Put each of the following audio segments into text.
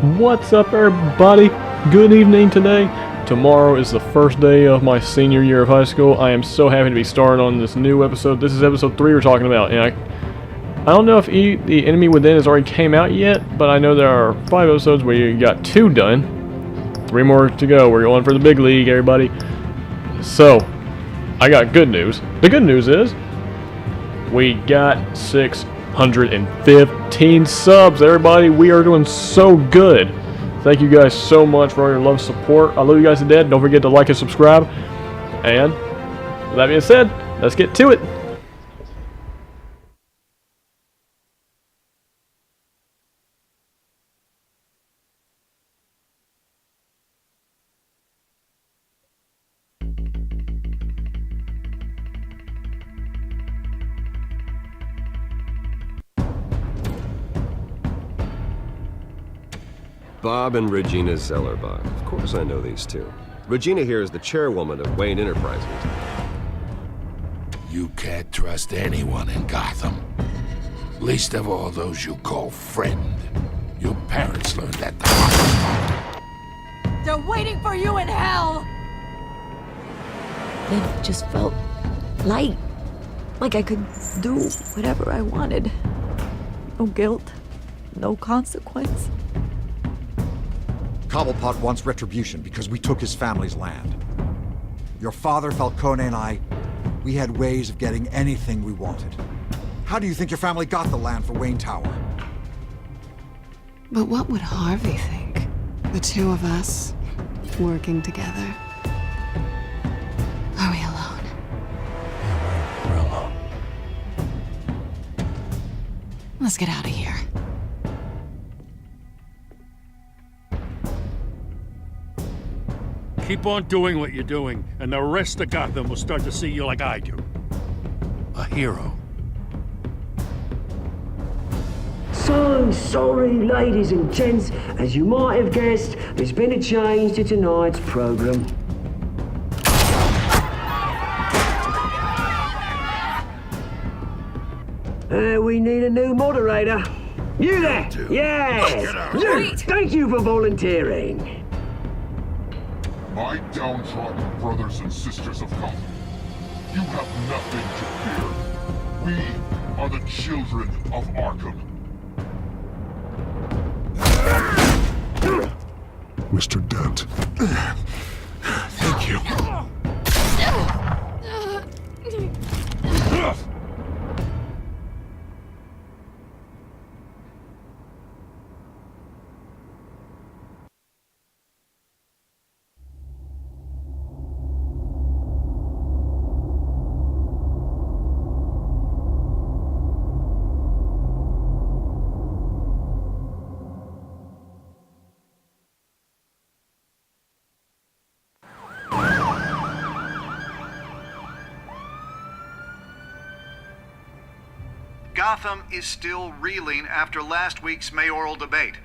What's up, everybody? Good evening today. Tomorrow is the first day of my senior year of high school. I am so happy to be starting on this new episode. This is episode 3 we're talking about, and I don't know if The Enemy Within has already came out yet, but I know there are 5 episodes where you got 2 done. 3 more to go. We're going for the big league, everybody. So, I got good news. The good news is, we got 615 subs, everybody. We are doing so good. Thank you guys so much for all your love and support. I love you guys to death. Don't forget to like and subscribe. And with that being said, let's get to it. Bob and Regina Zellerbach. Of course I know these two. Regina here is the chairwoman of Wayne Enterprises. You can't trust anyone in Gotham. Least of all those you call friend. Your parents learned that the hard way. They're waiting for you in hell! It just felt light. Like I could do whatever I wanted. No guilt, no consequence. Cobblepot wants retribution because we took his family's land. Your father, Falcone, and I, we had ways of getting anything we wanted. How do you think your family got the land for Wayne Tower? But what would Harvey think? The two of us, working together. Are we alone? Yeah, we're alone. Let's get out of here. Keep on doing what you're doing, and the rest of Gotham will start to see you like I do. A hero. So sorry, ladies and gents. As you might have guessed, there's been a change to tonight's program. We need a new moderator. You there? Yes! You! Thank you for volunteering. My downtrodden brothers and sisters of Gotham, you have nothing to fear. We are the children of Arkham. Mr. Dent. Thank you. Gotham is still reeling after last week's mayoral debate.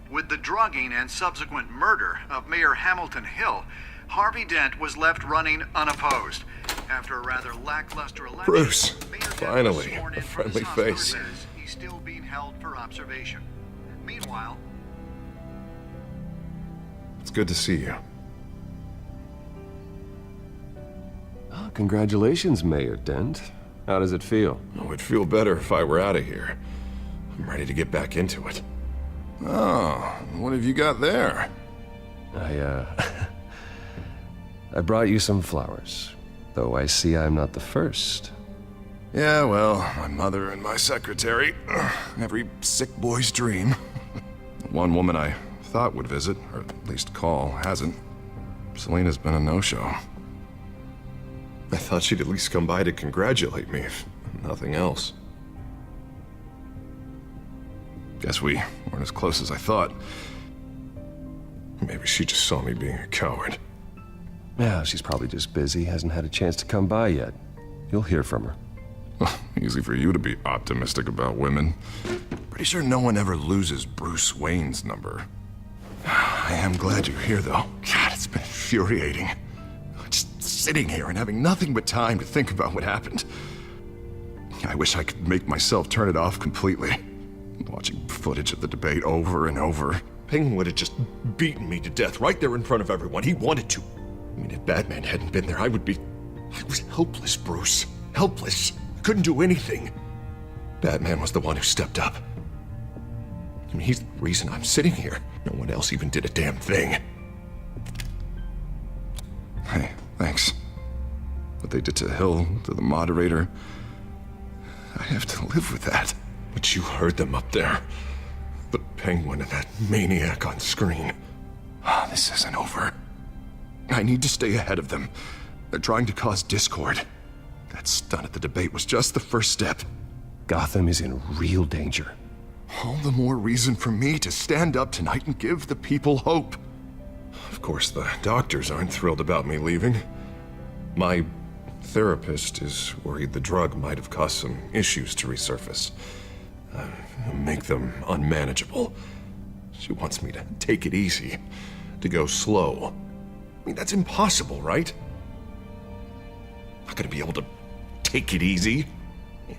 With the drugging and subsequent murder of Mayor Hamilton Hill, Harvey Dent was left running unopposed. After a rather lackluster election, Bruce, Mayor Dent was finally, sworn a in for the friendly South face. Says he's still being held for observation. Meanwhile, It's good to see you. Oh, congratulations, Mayor Dent. How does it feel? Oh, it'd feel better if I were out of here. I'm ready to get back into it. Oh, what have you got there? I brought you some flowers. Though I see I'm not the first. Yeah, well, my mother and my secretary. Every sick boy's dream. One woman I thought would visit, or at least call, hasn't. Selena's been a no-show. I thought she'd at least come by to congratulate me, if nothing else. Guess we weren't as close as I thought. Maybe she just saw me being a coward. Yeah, she's probably just busy, hasn't had a chance to come by yet. You'll hear from her. Easy for you to be optimistic about women. Pretty sure no one ever loses Bruce Wayne's number. I am glad you're here, though. God, it's been infuriating. Just sitting here and having nothing but time to think about what happened. I wish I could make myself turn it off completely. Watching footage of the debate over and over. Penguin would have just beaten me to death right there in front of everyone. He wanted to. I mean, if Batman hadn't been there, I was helpless, Bruce. Helpless. Couldn't do anything. Batman was the one who stepped up. I mean, he's the reason I'm sitting here. No one else even did a damn thing. Hey, thanks. What they did to Hill, to the moderator, I have to live with that. But you heard them up there. But Penguin and that maniac on screen. This isn't over. I need to stay ahead of them. They're trying to cause discord. That stunt at the debate was just the first step. Gotham is in real danger. All the more reason for me to stand up tonight and give the people hope. Of course, the doctors aren't thrilled about me leaving. My therapist is worried the drug might have caused some issues to resurface. Make them unmanageable. She wants me to take it easy, to go slow. I mean, that's impossible, right? I'm not gonna be able to take it easy.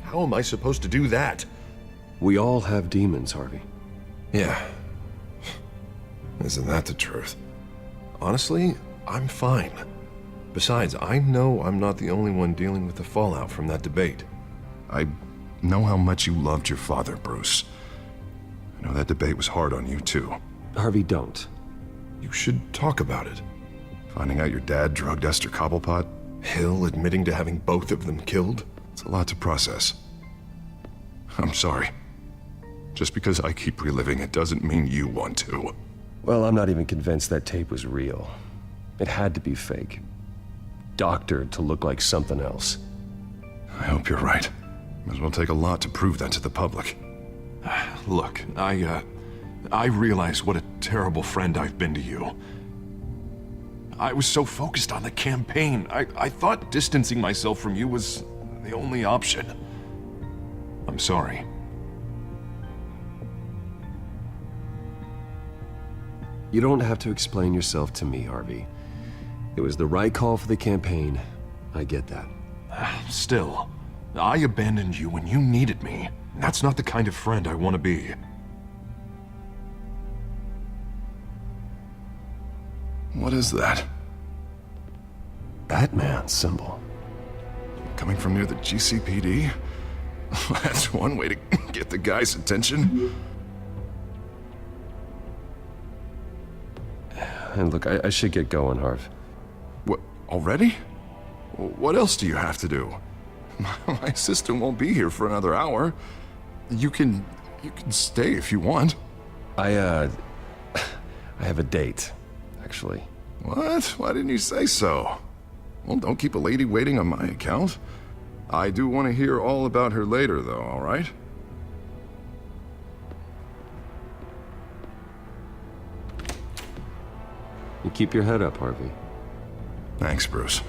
How am I supposed to do that? We all have demons, Harvey. Yeah. Isn't that the truth? Honestly, I'm fine. Besides, I know I'm not the only one dealing with the fallout from that debate. I know how much you loved your father, Bruce. I know that debate was hard on you, too. Harvey, don't. You should talk about it. Finding out your dad drugged Esther Cobblepot, Hill admitting to having both of them killed. It's a lot to process. I'm sorry. Just because I keep reliving it doesn't mean you want to. Well, I'm not even convinced that tape was real. It had to be fake. Doctored to look like something else. I hope you're right. Might as well take a lot to prove that to the public. Look, I realize what a terrible friend I've been to you. I was so focused on the campaign. I thought distancing myself from you was the only option. I'm sorry. You don't have to explain yourself to me, Harvey. It was the right call for the campaign. I get that. Still, I abandoned you when you needed me. That's not the kind of friend I want to be. What is that? Batman symbol. Coming from near the GCPD? That's one way to get the guy's attention. And look, I should get going, Harv. What, already? What else do you have to do? My assistant won't be here for another hour. You can stay if you want. I have a date, actually. What? Why didn't you say so? Well, don't keep a lady waiting on my account. I do want to hear all about her later, though, all right? You keep your head up, Harvey. Thanks, Bruce.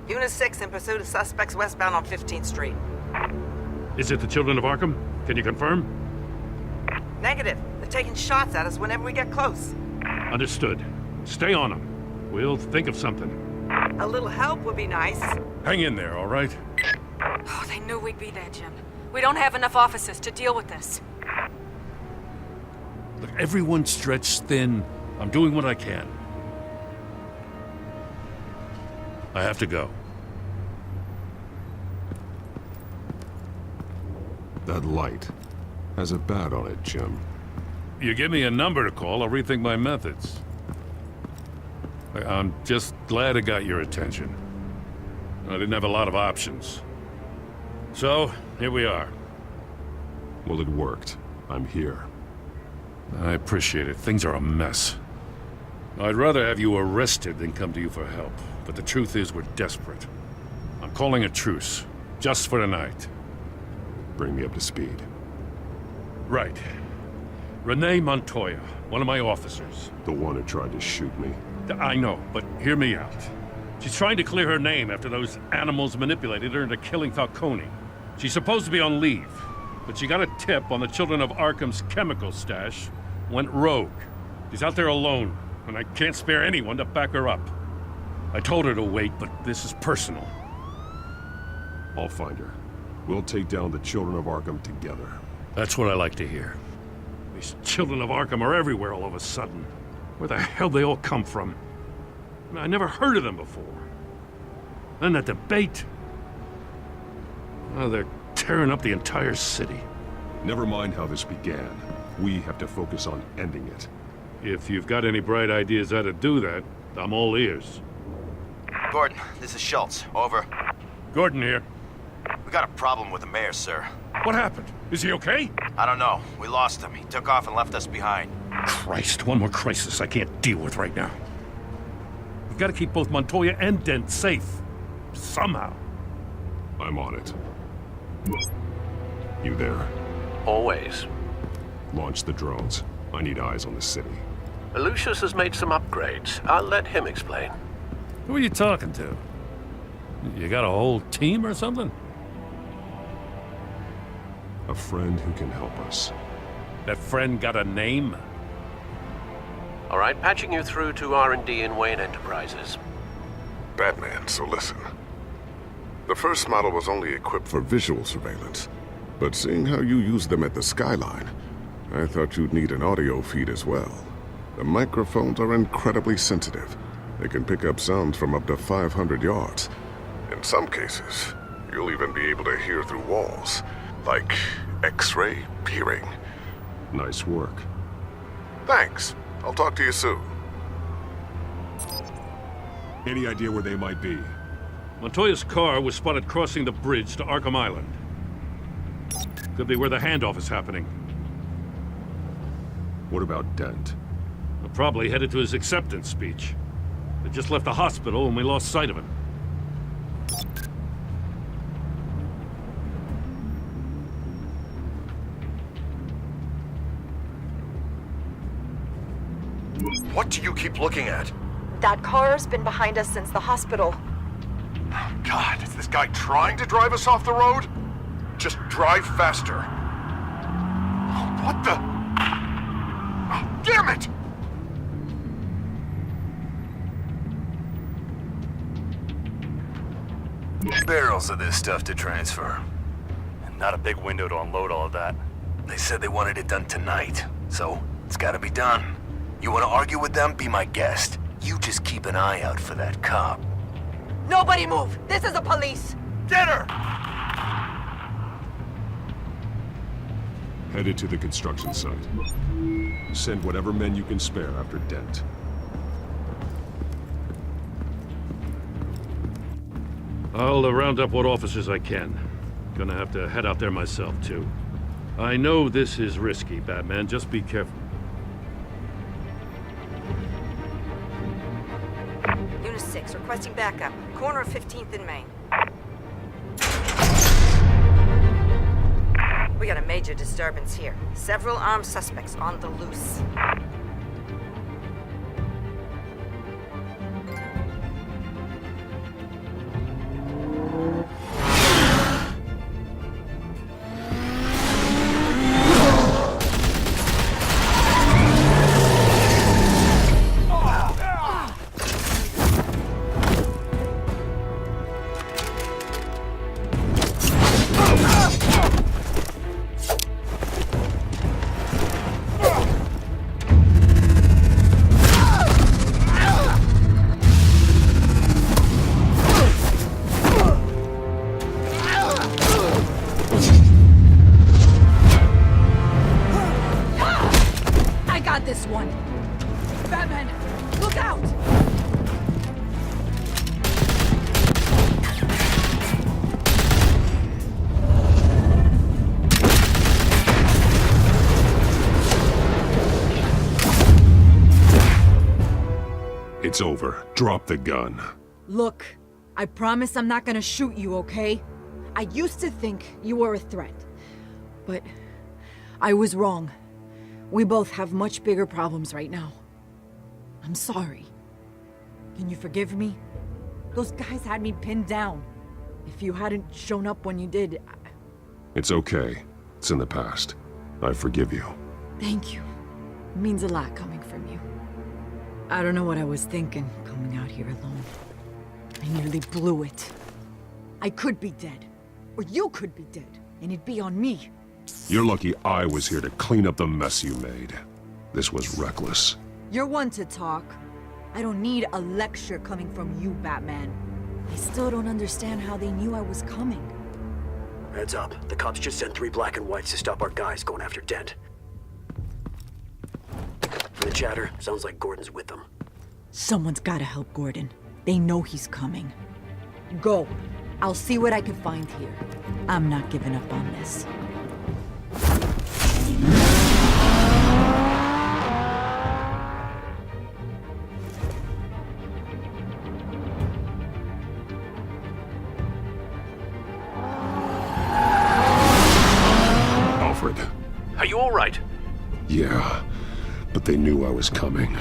Unit 6 in pursuit of suspects westbound on 15th Street. Is it the Children of Arkham? Can you confirm? Negative. They're taking shots at us whenever we get close. Understood. Stay on them. We'll think of something. A little help would be nice. Hang in there, all right? Oh, they knew we'd be there, Jim. We don't have enough officers to deal with this. Look, everyone's stretched thin. I'm doing what I can. I have to go. That light has a bat on it, Jim. You give me a number to call, I'll rethink my methods. I'm just glad it got your attention. I didn't have a lot of options. So, here we are. Well, it worked. I'm here. I appreciate it. Things are a mess. I'd rather have you arrested than come to you for help. But the truth is, we're desperate. I'm calling a truce, just for tonight. Bring me up to speed. Right. Renee Montoya, one of my officers. The one who tried to shoot me. I know, but hear me out. She's trying to clear her name after those animals manipulated her into killing Falcone. She's supposed to be on leave, but she got a tip on the Children of Arkham's chemical stash, went rogue. She's out there alone, and I can't spare anyone to back her up. I told her to wait, but this is personal. I'll find her. We'll take down the Children of Arkham together. That's what I like to hear. These Children of Arkham are everywhere all of a sudden. Where the hell they all come from? I never heard of them before. Then that debate. Oh, they're tearing up the entire city. Never mind how this began. We have to focus on ending it. If you've got any bright ideas how to do that, I'm all ears. Gordon, this is Schultz. Over. Gordon here. We got a problem with the mayor, sir. What happened? Is he okay? I don't know. We lost him. He took off and left us behind. Christ, one more crisis I can't deal with right now. We've got to keep both Montoya and Dent safe. Somehow. I'm on it. You there? Always. Launch the drones. I need eyes on the city. Lucius has made some upgrades. I'll let him explain. Who are you talking to? You got a whole team or something? A friend who can help us. That friend got a name? All right, patching you through to R&D in Wayne Enterprises. Batman, so listen. The first model was only equipped for visual surveillance, but seeing how you use them at the Skyline, I thought you'd need an audio feed as well. The microphones are incredibly sensitive. They can pick up sounds from up to 500 yards. In some cases, you'll even be able to hear through walls, like X-ray peering. Nice work. Thanks. I'll talk to you soon. Any idea where they might be? Montoya's car was spotted crossing the bridge to Arkham Island. Could be where the handoff is happening. What about Dent? We're probably headed to his acceptance speech. They just left the hospital and we lost sight of him. What do you keep looking at? That car's been behind us since the hospital. God, is this guy trying to drive us off the road? Just drive faster. What the? Oh, damn it! Barrels of this stuff to transfer. And not a big window to unload all of that. They said they wanted it done tonight, so it's gotta be done. You wanna argue with them? Be my guest. You just keep an eye out for that cop. Nobody move! This is the police! Get her! Headed to the construction site. Send whatever men you can spare after Dent. I'll round up what officers I can. Gonna have to head out there myself, too. I know this is risky, Batman. Just be careful. Unit 6, requesting backup. Corner of 15th and Main. We got a major disturbance here. Several armed suspects on the loose. This one. Batman, look out! It's over. Drop the gun. Look, I promise I'm not gonna shoot you, okay? I used to think you were a threat, but I was wrong. We both have much bigger problems right now. I'm sorry. Can you forgive me? Those guys had me pinned down. If you hadn't shown up when you did... It's okay. It's in the past. I forgive you. Thank you. It means a lot coming from you. I don't know what I was thinking, coming out here alone. I nearly blew it. I could be dead. Or you could be dead. And it'd be on me. You're lucky I was here to clean up the mess you made. This was reckless. You're one to talk. I don't need a lecture coming from you, Batman. I still don't understand how they knew I was coming. Heads up. The cops just sent 3 black and whites to stop our guys going after Dent. From the chatter, sounds like Gordon's with them. Someone's gotta help Gordon. They know he's coming. Go. I'll see what I can find here. I'm not giving up on this. Alfred. Are you all right? Yeah, but they knew I was coming.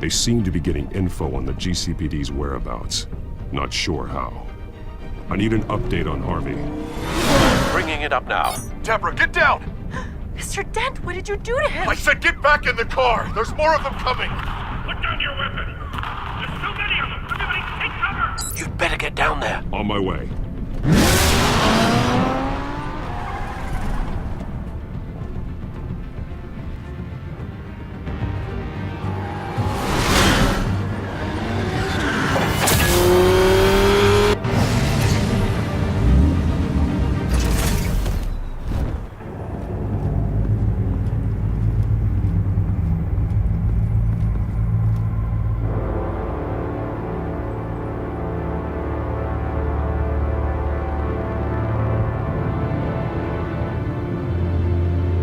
They seemed to be getting info on the GCPD's whereabouts. Not sure how. I need an update on Harvey. Bringing it up now. Deborah, get down! Mr. Dent, what did you do to him? I said get back in the car! There's more of them coming! Put down your weapon! There's so many of them! Everybody take cover! You'd better get down there. On my way.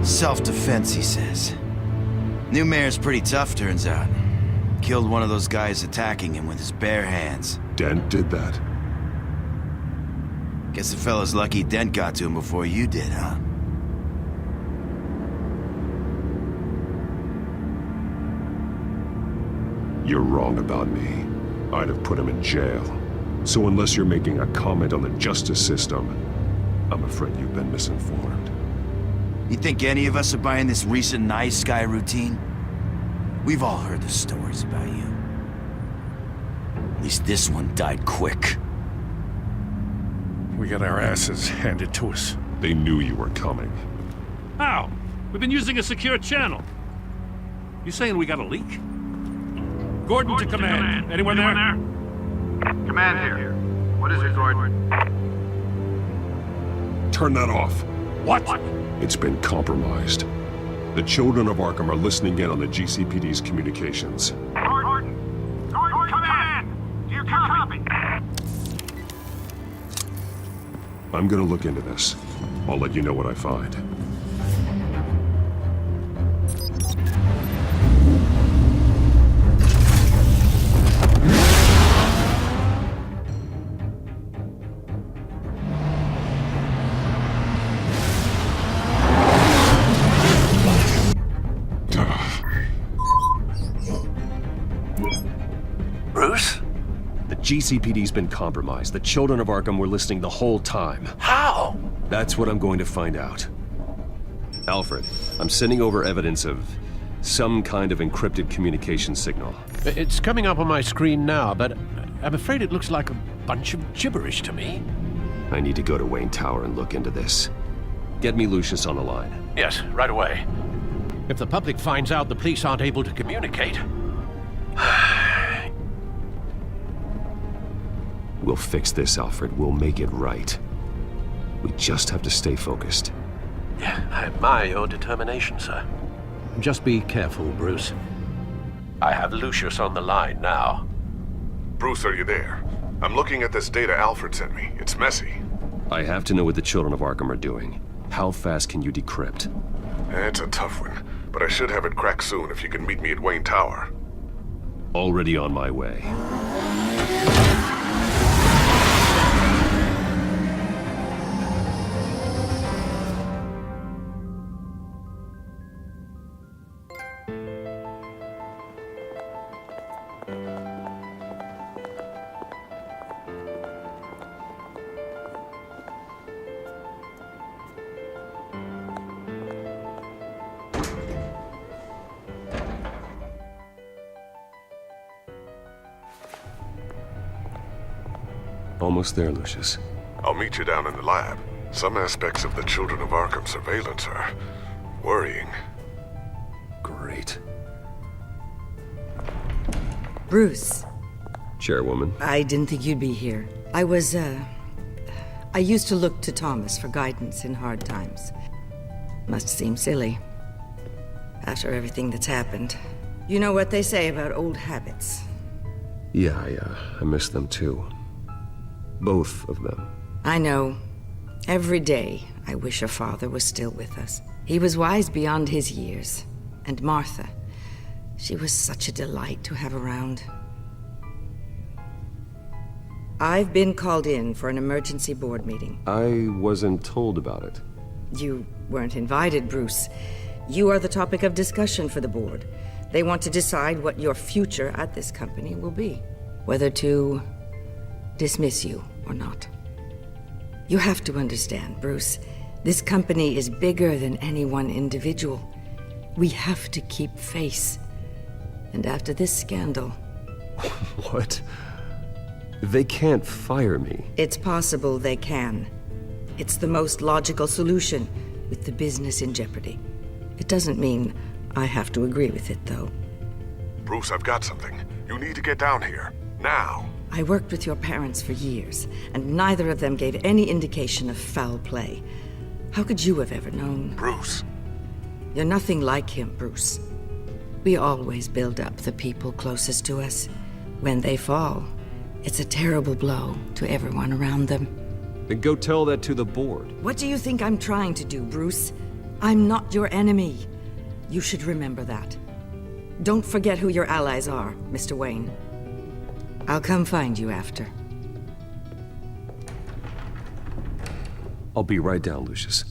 Self-defense, he says. New mayor's pretty tough, turns out. Killed one of those guys attacking him with his bare hands. Dent did that? Guess the fella's lucky Dent got to him before you did, huh? You're wrong about me. I'd have put him in jail. So unless you're making a comment on the justice system, I'm afraid you've been misinformed. You think any of us are buying this recent nice guy routine? We've all heard the stories about you. At least this one died quick. We got our asses handed to us. They knew you were coming. How? We've been using a secure channel. You saying we got a leak? Gordon to command. Anyone there? Command here. What is it, Gordon? Turn that off. What? It's been compromised. The children of Arkham are listening in on the GCPD's communications. Gordon, command! Do you copy? I'm gonna look into this. I'll let you know what I find. Bruce? The GCPD's been compromised. The children of Arkham were listening the whole time. How? That's what I'm going to find out. Alfred, I'm sending over evidence of some kind of encrypted communication signal. It's coming up on my screen now, but I'm afraid it looks like a bunch of gibberish to me. I need to go to Wayne Tower and look into this. Get me Lucius on the line. Yes, right away. If the public finds out the police aren't able to communicate... We'll fix this, Alfred. We'll make it right. We just have to stay focused. Yeah, I admire your determination, sir. Just be careful, Bruce. I have Lucius on the line now. Bruce, are you there? I'm looking at this data Alfred sent me. It's messy. I have to know what the children of Arkham are doing. How fast can you decrypt? It's a tough one, but I should have it cracked soon if you can meet me at Wayne Tower. Already on my way. almost there, Lucius. I'll meet you down in the lab. Some aspects of the Children of Arkham surveillance are worrying. Great. Bruce. Chairwoman. I didn't think you'd be here. I used to look to Thomas for guidance in hard times. Must seem silly. After everything that's happened. You know what they say about old habits. Yeah, I miss them too. Both of them. I know. Every day, I wish a father was still with us. He was wise beyond his years. And Martha, she was such a delight to have around. I've been called in for an emergency board meeting. I wasn't told about it. You weren't invited, Bruce. You are the topic of discussion for the board. They want to decide what your future at this company will be. Whether to dismiss you or not. You have to understand, Bruce. This company is bigger than any one individual. We have to keep face. And after this scandal... What? They can't fire me. It's possible they can. It's the most logical solution, with the business in jeopardy. It doesn't mean I have to agree with it, though. Bruce, I've got something. You need to get down here. Now. I worked with your parents for years, and neither of them gave any indication of foul play. How could you have ever known? Bruce. You're nothing like him, Bruce. We always build up the people closest to us. When they fall, it's a terrible blow to everyone around them. Then go tell that to the board. What do you think I'm trying to do, Bruce? I'm not your enemy. You should remember that. Don't forget who your allies are, Mr. Wayne. I'll come find you after. I'll be right down, Lucius.